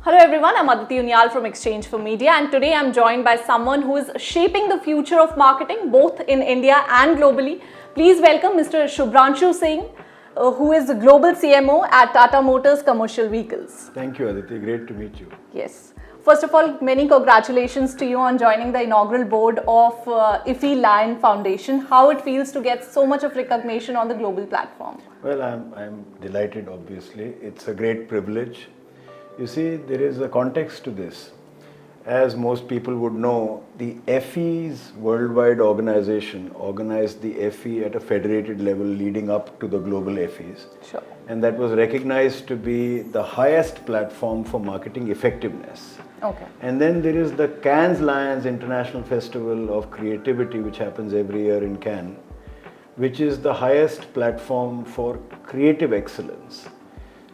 Hello everyone, I'm Aditi Unyal from Exchange for Media, and today I'm joined by someone who is shaping the future of marketing both in India and globally. Please welcome Mr. Shubhranshu Singh, who is the Global CMO at Tata Motors Commercial Vehicles. Thank you, Aditi. Great to meet you. Yes. First of all, many congratulations to you on joining the inaugural board of Effie LIONS Foundation. How it feels to get so much of recognition on the global platform? Well, I'm delighted, obviously. It's a great privilege. You see, there is a context to this. As most people would know, the Effie's worldwide organization organized the Effie at a federated level leading up to the global Effies. Sure. And that was recognized to be the highest platform for marketing effectiveness. Okay. And then there is the Cannes Lions International Festival of Creativity, which happens every year in Cannes, which is the highest platform for creative excellence.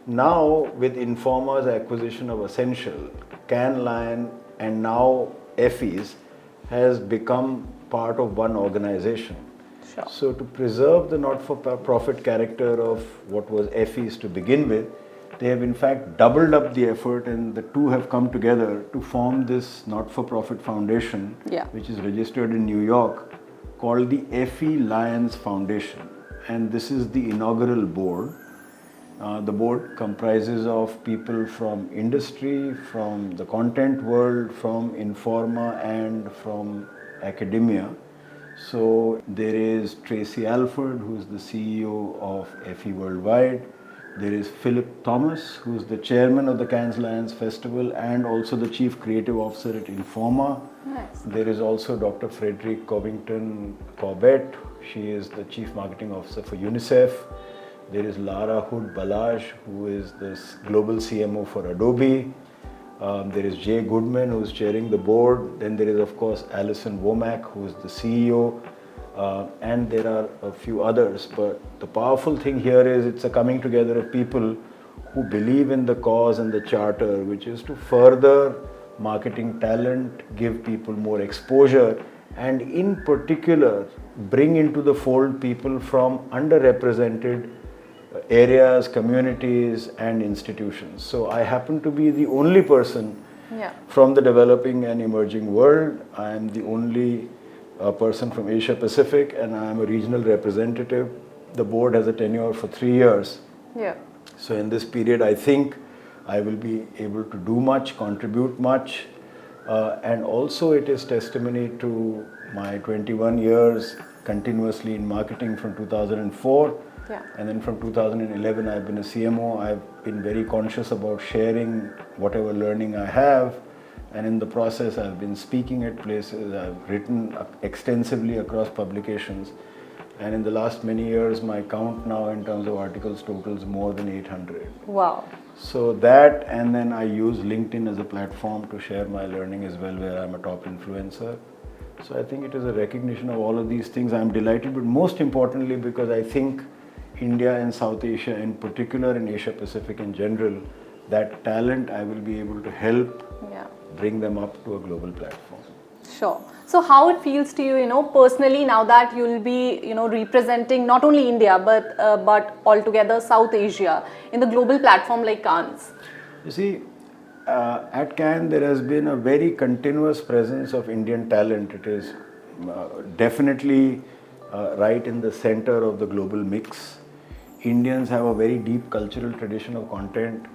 Now, with Informa's acquisition of Essential, Cannes Lion and now Effies has become part of one organization. Sure. So to preserve the not-for-profit character of what was Effies to begin with, they have in fact doubled up the effort, and the two have come together to form this not-for-profit foundation, which is registered in New York, called the Effie LIONS Foundation. And this is the inaugural board. The board comprises of people from industry, from the content world, from Informa and from academia. So there is Tracy Alford, who is the CEO of Effie Worldwide. There is Philip Thomas, who is the chairman of the Cannes Lions Festival and also the chief creative officer at Informa. Nice. There is also Dr. Frederick Covington Corbett. She is the chief marketing officer for UNICEF. There is Lara Hood Balaj, who is the global CMO for Adobe. There is Jay Goodman, who is chairing the board. Then there is, of course, Alison Womack, who is the CEO. And there are a few others. But the powerful thing here is it's a coming together of people who believe in the cause and the charter, which is to further marketing talent, give people more exposure, and in particular, bring into the fold people from underrepresented areas, communities, and institutions. So I happen to be the only person from the developing and emerging world. I am the only person from Asia Pacific, and I am a regional representative. The board has a tenure for 3 years. So in this period, I think I will be able to do much, contribute much, and also it is testimony to my 21 years continuously in marketing from 2004. And then from 2011, I've been a CMO. I've been very conscious about sharing whatever learning I have. And in the process, I've been speaking at places. I've written extensively across publications. And in the last many years, my count now in terms of articles totals more than 800. Wow. So that, and then I use LinkedIn as a platform to share my learning as well, where I'm a top influencer. So I think it is a recognition of all of these things. I'm delighted, but most importantly, because I think India and South Asia in particular, and Asia Pacific in general, that talent I will be able to help bring them up to a global platform. Sure. So how it feels to you, personally, now that you'll be, representing not only India but altogether South Asia in the global platform like Cannes? You see, at Cannes there has been a very continuous presence of Indian talent. It is definitely right in the center of the global mix. Indians have a very deep cultural tradition of content.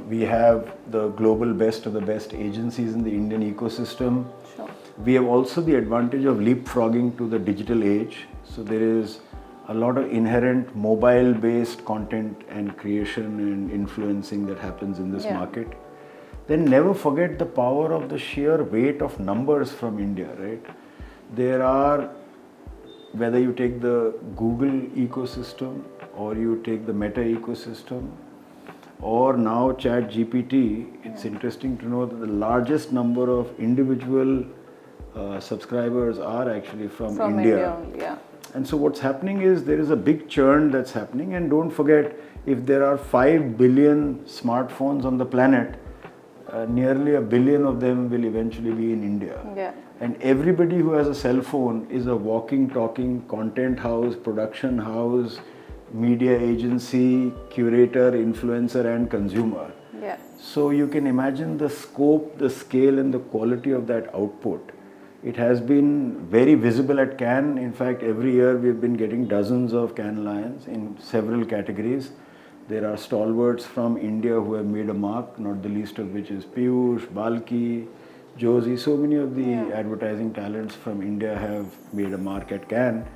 We have the global best of the best agencies in the Indian ecosystem. Sure. We have also the advantage of leapfrogging to the digital age. So there is a lot of inherent mobile-based content and creation and influencing that happens in this market. Then never forget the power of the sheer weight of numbers from India, right? There are, whether you take the Google ecosystem or you take the Meta ecosystem, or now ChatGPT, it's interesting to know that the largest number of individual subscribers are actually from India. And so what's happening is there is a big churn that's happening, and don't forget, if there are 5 billion smartphones on the planet, nearly 1 billion of them will eventually be in India. And everybody who has a cell phone is a walking, talking content house, production house, media agency, curator, influencer and consumer. Yeah. So you can imagine the scope, the scale and the quality of that output. It has been very visible at Cannes. In fact, every year we've been getting dozens of Cannes Lions in several categories. There are stalwarts from India who have made a mark, not the least of which is Piyush, Balki, Josie. So many of the advertising talents from India have made a mark at Cannes.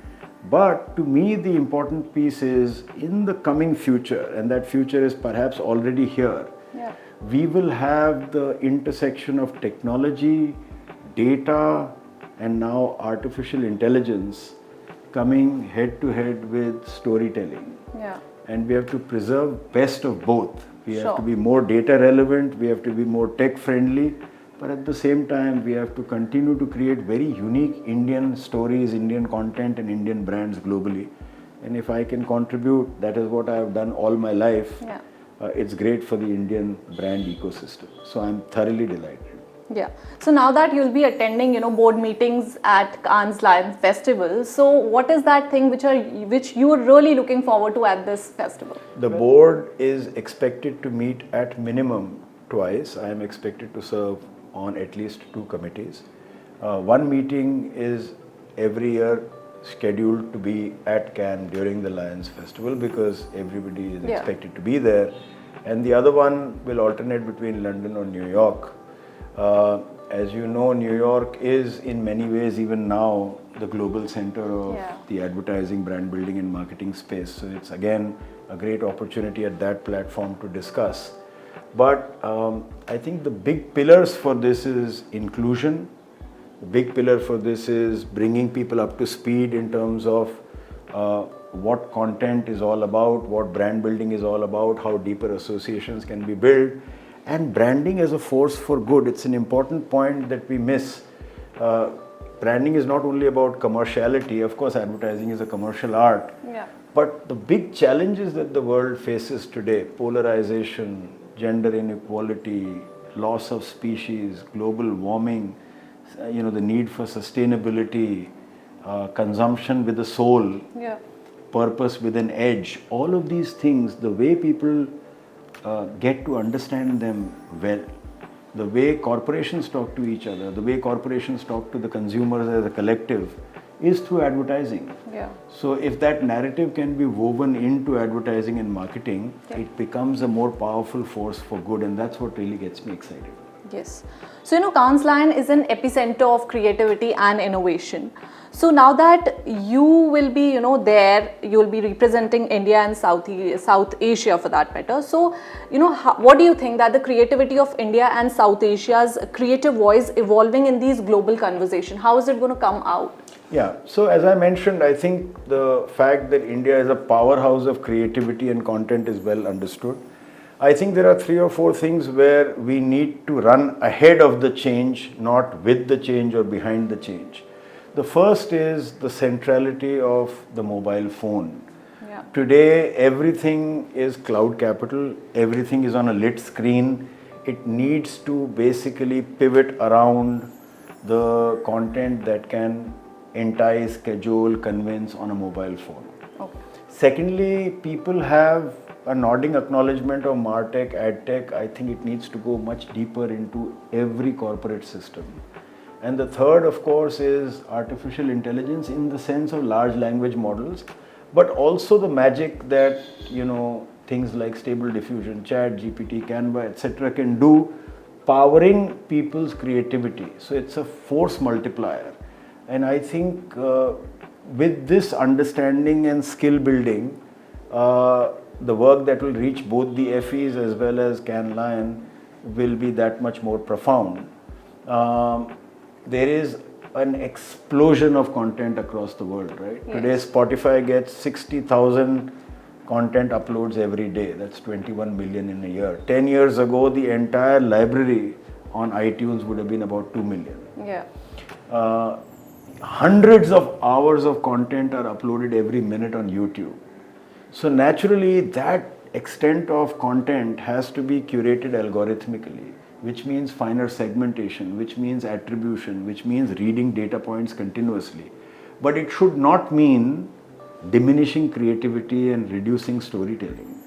But to me, the important piece is in the coming future, and that future is perhaps already here. Yeah. We will have the intersection of technology, data, and now artificial intelligence coming head to head with storytelling. Yeah. And we have to preserve best of both. We have Sure. to be more data relevant, we have to be more tech friendly, but at the same time we have to continue to create very unique Indian stories, Indian content and Indian brands globally. And if I can contribute, that is what I have done all my life. Yeah. It's great for the Indian brand ecosystem. So I'm thoroughly delighted. Yeah. So now that you'll be attending, board meetings at Cannes Lions Festival, so what is that thing which you are really looking forward to at this festival? The board is expected to meet at minimum twice. I am expected to serve on at least 2 committees. One meeting is every year scheduled to be at Cannes during the Lions Festival because everybody is expected to be there. And the other one will alternate between London or New York. As you know, New York is in many ways even now the global center of the advertising, brand building and marketing space. So it's again a great opportunity at that platform to discuss. But I think the big pillars for this is inclusion. The big pillar for this is bringing people up to speed in terms of what content is all about, what brand building is all about, how deeper associations can be built. And branding as a force for good, it's an important point that we miss. Branding is not only about commerciality, of course advertising is a commercial art, but the big challenges that the world faces today, polarization, gender inequality, loss of species, global warming, the need for sustainability, consumption with a soul, purpose with an edge, all of these things, the way people get to understand them well, the way corporations talk to each other, the way corporations talk to the consumers as a collective is through advertising. So if that narrative can be woven into advertising and marketing, it becomes a more powerful force for good, and that's what really gets me excited. Yes. So, Cannes Lions is an epicenter of creativity and innovation. So now that you will be, there, you will be representing India and South Asia for that matter. So, what do you think that the creativity of India and South Asia's creative voice evolving in these global conversation, how is it going to come out? Yeah, so as I mentioned, I think the fact that India is a powerhouse of creativity and content is well understood. I think there are 3 or 4 things where we need to run ahead of the change, not with the change or behind the change. The first is the centrality of the mobile phone. Today, everything is cloud capital, everything is on a lit screen. It needs to basically pivot around the content that can entice, cajole, convince on a mobile phone. Secondly, people have a nodding acknowledgement of MarTech, AdTech. I think it needs to go much deeper into every corporate system. And the third, of course, is artificial intelligence in the sense of large language models, but also the magic that, things like Stable Diffusion, Chat, GPT, Canva, etc. can do, powering people's creativity. So it's a force multiplier. And I think with this understanding and skill building, the work that will reach both the Effies as well as Cannes Lions will be that much more profound. There is an explosion of content across the world, right? Today Spotify gets 60,000 content uploads every day. That's 21 million in a year. 10 years ago, the entire library on iTunes would have been about 2 million. Hundreds of hours of content are uploaded every minute on YouTube. So naturally, that extent of content has to be curated algorithmically, which means finer segmentation, which means attribution, which means reading data points continuously. But it should not mean diminishing creativity and reducing storytelling.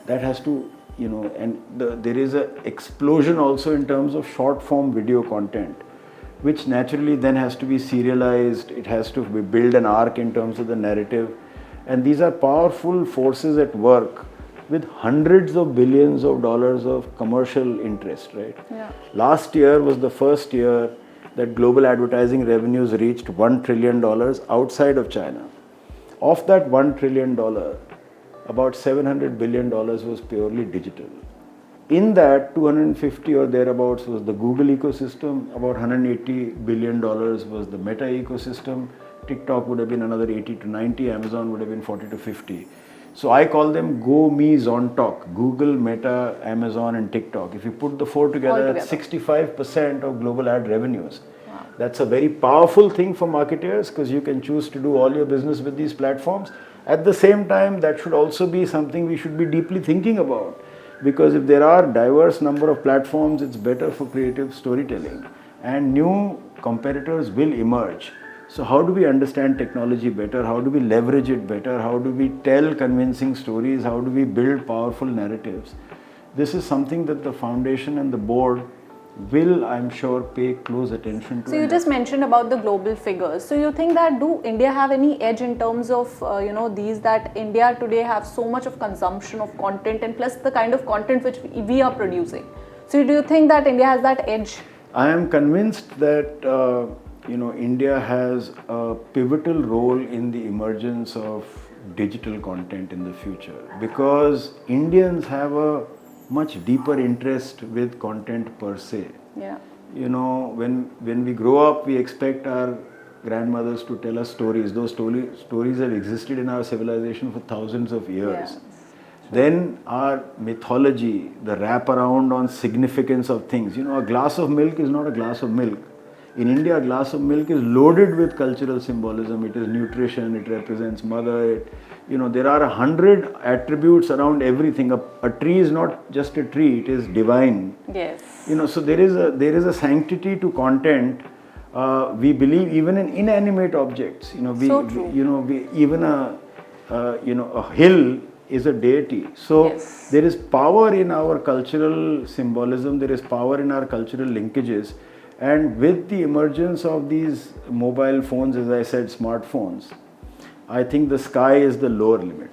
That has to, there is an explosion also in terms of short form video content, which naturally then has to be serialized. It has to build an arc in terms of the narrative. And these are powerful forces at work with hundreds of billions of dollars of commercial interest, right? Yeah. Last year was the first year that global advertising revenues reached $1 trillion outside of China. Of that $1 trillion, about $700 billion was purely digital. In that, 250 or thereabouts was the Google ecosystem, about $180 billion was the Meta ecosystem, TikTok would have been another 80 to 90, Amazon would have been 40 to 50. So I call them Go Me Zontok, Google, Meta, Amazon and TikTok. If you put the four together, that's 65% of global ad revenues. Wow. That's a very powerful thing for marketers because you can choose to do all your business with these platforms. At the same time, that should also be something we should be deeply thinking about. Because if there are diverse number of platforms, it's better for creative storytelling. And new competitors will emerge. So how do we understand technology better? How do we leverage it better? How do we tell convincing stories? How do we build powerful narratives? This is something that the foundation and the board will, I'm sure, pay close attention to. So you just mentioned about the global figures. So you think that do India have any edge in terms of, these that India today have so much of consumption of content and plus the kind of content which we are producing. So do you think that India has that edge? I am convinced that India has a pivotal role in the emergence of digital content in the future because Indians have a much deeper interest with content per se. Yeah. When we grow up, we expect our grandmothers to tell us stories. Those stories have existed in our civilization for thousands of years. Yeah. Then our mythology, the wraparound on significance of things. A glass of milk is not a glass of milk. In India, a glass of milk is loaded with cultural symbolism. It is nutrition, it represents mother. There are 100 attributes around everything. A tree is not just a tree, it is divine. Yes. So there is a sanctity to content. We believe even in inanimate objects. So true. Even a hill is a deity. So yes. There is power in our cultural symbolism. There is power in our cultural linkages. And with the emergence of these mobile phones, as I said, smartphones, I think the sky is the lower limit.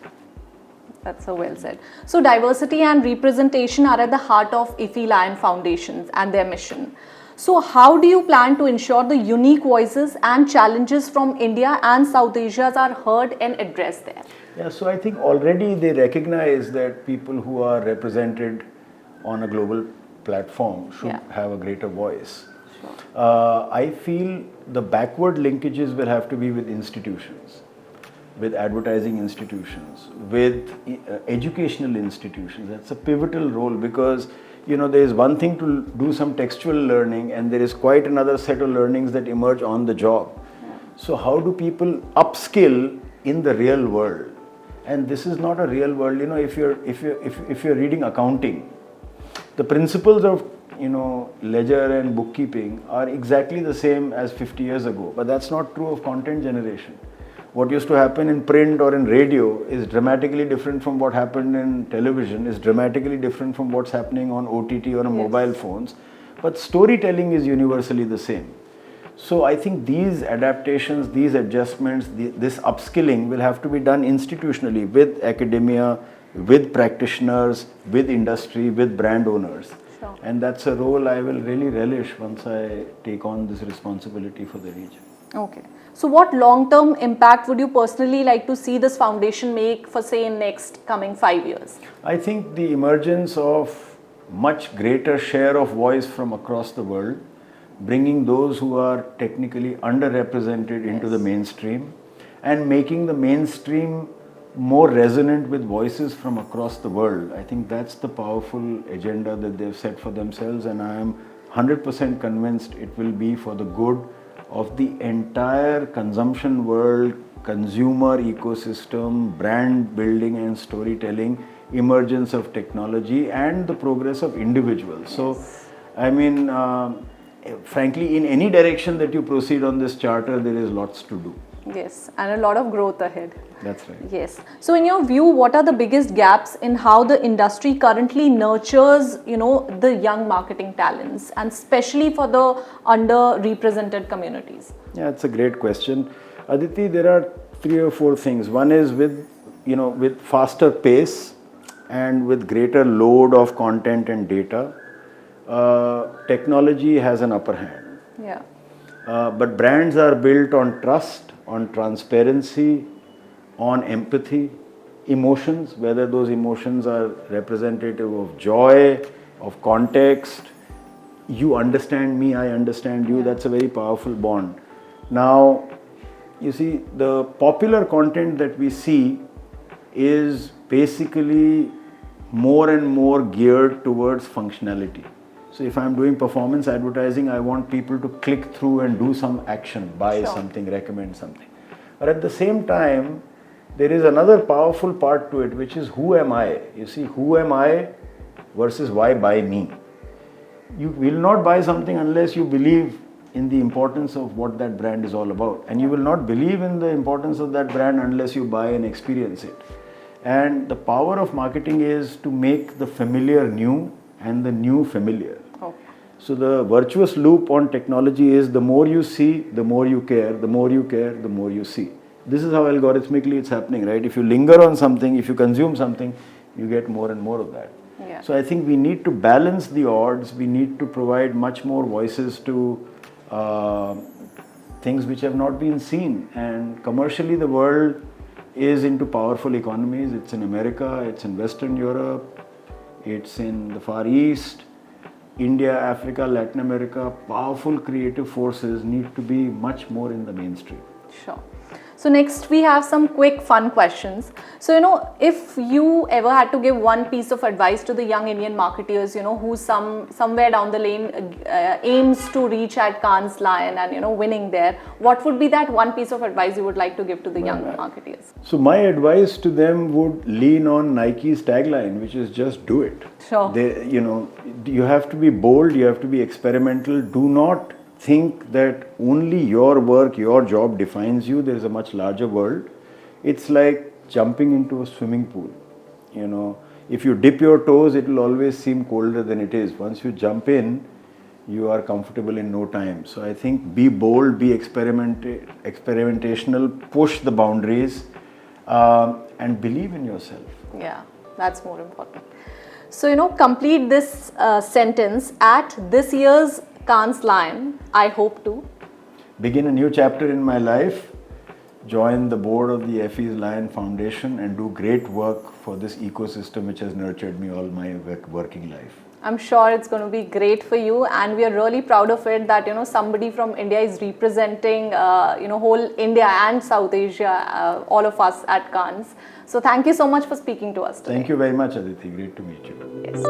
That's so well said. So diversity and representation are at the heart of Effie LIONS Foundation and their mission. So how do you plan to ensure the unique voices and challenges from India and South Asia are heard and addressed there? Yeah, so I think already they recognize that people who are represented on a global platform should have a greater voice. I feel the backward linkages will have to be with institutions, with advertising institutions, with educational institutions. That's a pivotal role because there is one thing to do some textual learning and there is quite another set of learnings that emerge on the job. So how do people upskill in the real world? And this is not a real world. If you're reading accounting, the principles of ledger and bookkeeping are exactly the same as 50 years ago, but that's not true of content generation. What used to happen in print or in radio is dramatically different from what happened in television, is dramatically different from what's happening on OTT or on mobile phones, but storytelling is universally the same. So I think these adaptations, these adjustments, this upskilling will have to be done institutionally with academia, with practitioners, with industry, with brand owners. Sure. And that's a role I will really relish once I take on this responsibility for the region. Okay. So what long-term impact would you personally like to see this foundation make for, say, in next coming 5 years? I think the emergence of much greater share of voice from across the world, bringing those who are technically underrepresented into the mainstream and making the mainstream more resonant with voices from across the world. I think that's the powerful agenda that they've set for themselves, and I am 100% convinced it will be for the good of the entire consumption world, consumer ecosystem, brand building and storytelling, emergence of technology and the progress of individuals. So, I mean, frankly, in any direction that you proceed on this charter, there is lots to do. Yes, and a lot of growth ahead. That's right. Yes. So in your view, what are the biggest gaps in how the industry currently nurtures, the young marketing talents, and especially for the underrepresented communities? Yeah, it's a great question. Aditi, there are 3 or 4 things. One is with faster pace and with greater load of content and data, technology has an upper hand. Yeah. But brands are built on trust, on transparency, on empathy, emotions, whether those emotions are representative of joy, of context. You understand me, I understand you. That's a very powerful bond. Now, you see, the popular content that we see is basically more and more geared towards functionality. So if I'm doing performance advertising, I want people to click through and do some action, buy something, recommend something. But at the same time, there is another powerful part to it, which is who am I? You see, who am I versus why buy me? You will not buy something unless you believe in the importance of what that brand is all about. And you will not believe in the importance of that brand unless you buy and experience it. And the power of marketing is to make the familiar new and the new familiar. Okay. So the virtuous loop on technology is the more you see, the more you care, the more you care, the more you see. This is how algorithmically it's happening, right? If you linger on something, if you consume something, you get more and more of that. Yeah. So I think we need to balance the odds. We need to provide much more voices to things which have not been seen. And commercially, the world is into powerful economies. It's in America, it's in Western Europe, it's in the Far East, India, Africa, Latin America. Powerful creative forces need to be much more in the mainstream. Sure. So next we have some quick fun questions. So if you ever had to give one piece of advice to the young Indian marketers, who somewhere down the lane aims to reach at Cannes Lion and winning there, what would be that one piece of advice you would like to give to the young marketers? So my advice to them would lean on Nike's tagline, which is just do it. Sure. You have to be bold, you have to be experimental. Do not think that only your work, your job defines you. There is a much larger world. It's like jumping into a swimming pool. If you dip your toes, it will always seem colder than it is. Once you jump in, you are comfortable in no time. So I think be bold, be experimentational, push the boundaries, and believe in yourself. Yeah, that's more important. So complete this sentence: at this year's Cannes Lion, I hope to begin a new chapter in my life, join the board of the Effie LIONS Foundation, and do great work for this ecosystem which has nurtured me all my working life. I'm sure it's going to be great for you, and we are really proud of it that somebody from India is representing whole India and South Asia, all of us at Cannes. So thank you so much for speaking to us today. Thank you very much, Aditi. Great to meet you. Yes.